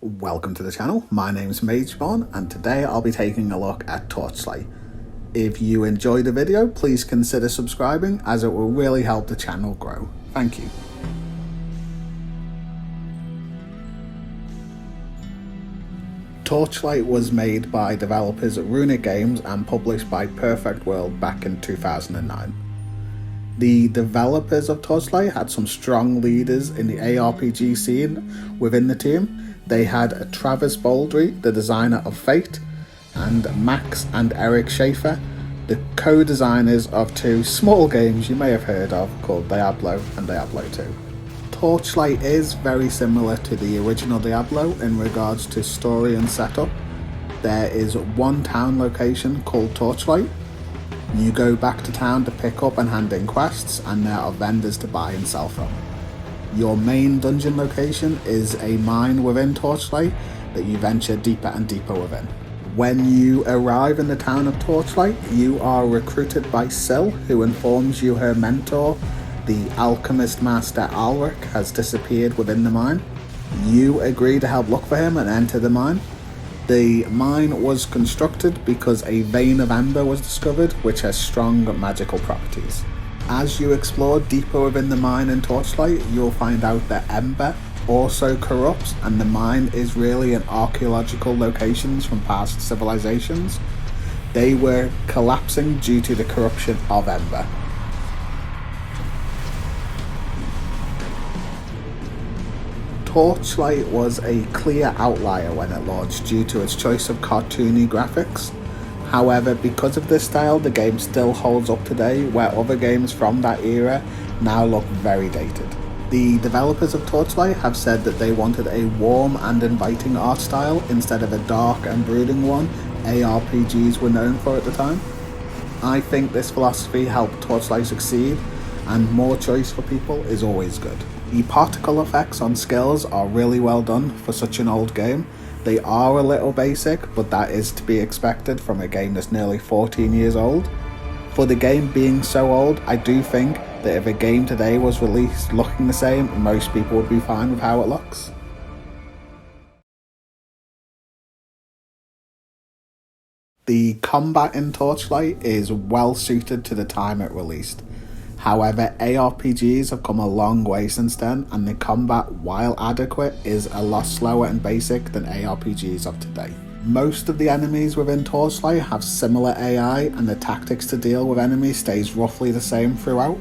Welcome to the channel, my name's Magespawn and today I'll be taking a look at Torchlight. If you enjoyed the video, please consider subscribing as it will really help the channel grow. Thank you. Torchlight was made by developers at Runic Games and published by Perfect World back in 2009. The developers of Torchlight had some strong leaders in the ARPG scene within the team. They had Travis Baldry, the designer of Fate, and Max and Eric Schaefer, the co-designers of two small games you may have heard of called Diablo and Diablo 2. Torchlight is very similar to the original Diablo in regards to story and setup. There is one town location called Torchlight. You go back to town to pick up and hand in quests, and there are vendors to buy and sell from. Your main dungeon location is a mine within Torchlight that you venture deeper and deeper within. When you arrive in the town of Torchlight, you are recruited by Syl, who informs you her mentor, the alchemist master Alric, has disappeared within the mine. You agree to help look for him and enter the mine. The mine was constructed because a vein of ember was discovered which has strong magical properties. As you explore deeper within the mine in Torchlight, you'll find out that ember also corrupts and the mine is really an archaeological locations from past civilizations. They were collapsing due to the corruption of ember. Torchlight was a clear outlier when it launched due to its choice of cartoony graphics. However, because of this style, the game still holds up today, where other games from that era now look very dated. The developers of Torchlight have said that they wanted a warm and inviting art style instead of a dark and brooding one ARPGs were known for at the time. I think this philosophy helped Torchlight succeed, and more choice for people is always good. The particle effects on skills are really well done for such an old game. They are a little basic, but that is to be expected from a game that's nearly 14 years old. For the game being so old, I do think that if a game today was released looking the same, most people would be fine with how it looks. The combat in Torchlight is well suited to the time it released. However, ARPGs have come a long way since then, and the combat, while adequate, is a lot slower and basic than ARPGs of today. Most of the enemies within Torchlight have similar AI, and the tactics to deal with enemies stays roughly the same throughout.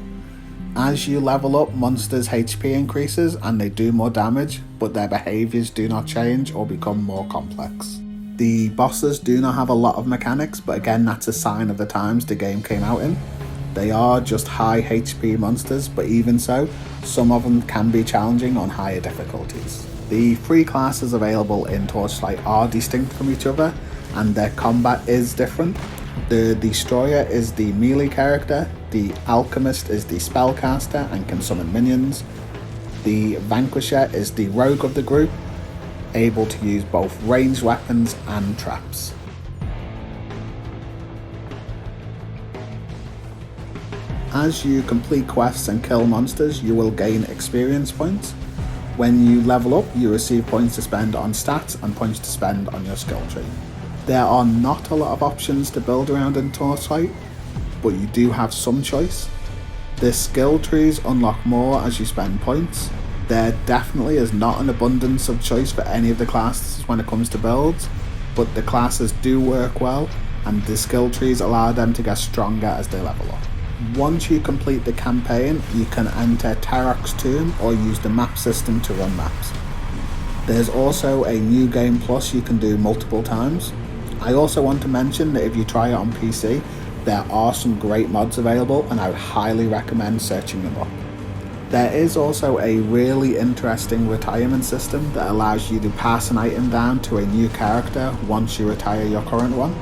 As you level up, monsters' HP increases and they do more damage, but their behaviours do not change or become more complex. The bosses do not have a lot of mechanics, but again that's a sign of the times the game came out in. They are just high HP monsters, but even so, some of them can be challenging on higher difficulties. The three classes available in Torchlight are distinct from each other, and their combat is different. The Destroyer is the melee character, the Alchemist is the spellcaster and can summon minions, the Vanquisher is the rogue of the group, able to use both ranged weapons and traps. As you complete quests and kill monsters, you will gain experience points. When you level up, you receive points to spend on stats and points to spend on your skill tree. There are not a lot of options to build around in Torchlight, but you do have some choice. The skill trees unlock more as you spend points. There definitely is not an abundance of choice for any of the classes when it comes to builds, but the classes do work well, and the skill trees allow them to get stronger as they level up. Once you complete the campaign, you can enter Tarok's Tomb or use the map system to run maps. There's also a new game plus you can do multiple times. I also want to mention that if you try it on PC, there are some great mods available and I would highly recommend searching them up. There is also a really interesting retirement system that allows you to pass an item down to a new character once you retire your current one.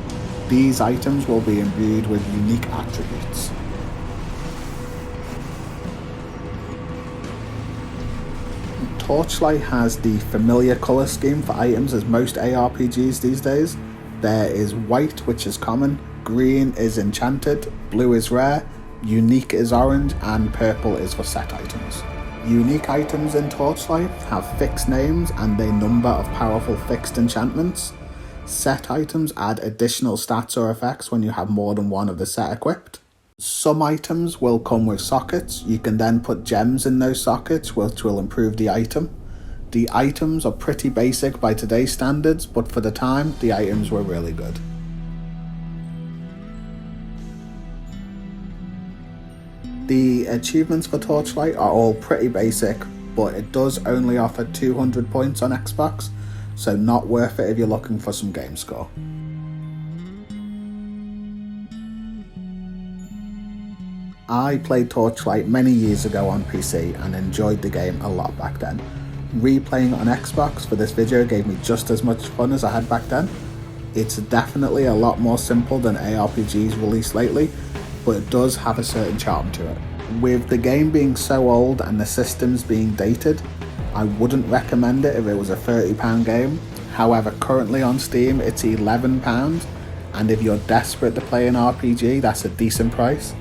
These items will be imbued with unique attributes. Torchlight has the familiar colour scheme for items as most ARPGs these days. There is white, which is common, green is enchanted, blue is rare, unique is orange, and purple is for set items. Unique items in Torchlight have fixed names and a number of powerful fixed enchantments. Set items add additional stats or effects when you have more than one of the set equipped. Some items will come with sockets. You can then put gems in those sockets, which will improve the item. The items are pretty basic by today's standards, but for the time, the items were really good. The achievements for Torchlight are all pretty basic, but it does only offer 200 points on Xbox, so not worth it if you're looking for some game score. I played Torchlight many years ago on PC and enjoyed the game a lot back then. Replaying on Xbox for this video gave me just as much fun as I had back then. It's definitely a lot more simple than ARPGs released lately, but it does have a certain charm to it. With the game being so old and the systems being dated, I wouldn't recommend it if it was a £30 game. However, currently on Steam it's £11, and if you're desperate to play an RPG, that's a decent price.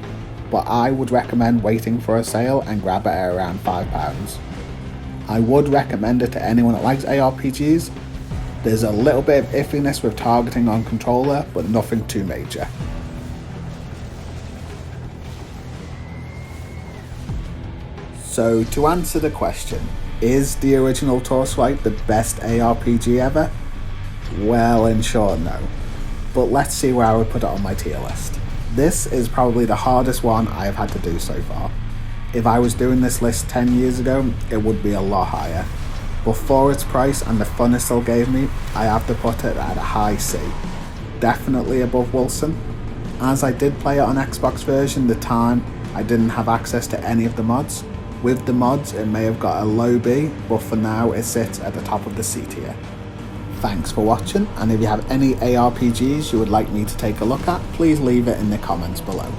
But I would recommend waiting for a sale and grab it at around £5. I would recommend it to anyone that likes ARPGs. There's a little bit of iffiness with targeting on controller, but nothing too major. So to answer the question, is the original Torchlight the best ARPG ever? Well, in short, no. But let's see where I would put it on my tier list. This is probably the hardest one I have had to do so far. If I was doing this list 10 years ago, it would be a lot higher. But for its price and the fun it still gave me, I have to put it at a high C. Definitely above Wilson. As I did play it on Xbox version at the time, I didn't have access to any of the mods. With the mods, it may have got a low B, but for now it sits at the top of the C tier. Thanks for watching, and if you have any ARPGs you would like me to take a look at, please leave it in the comments below.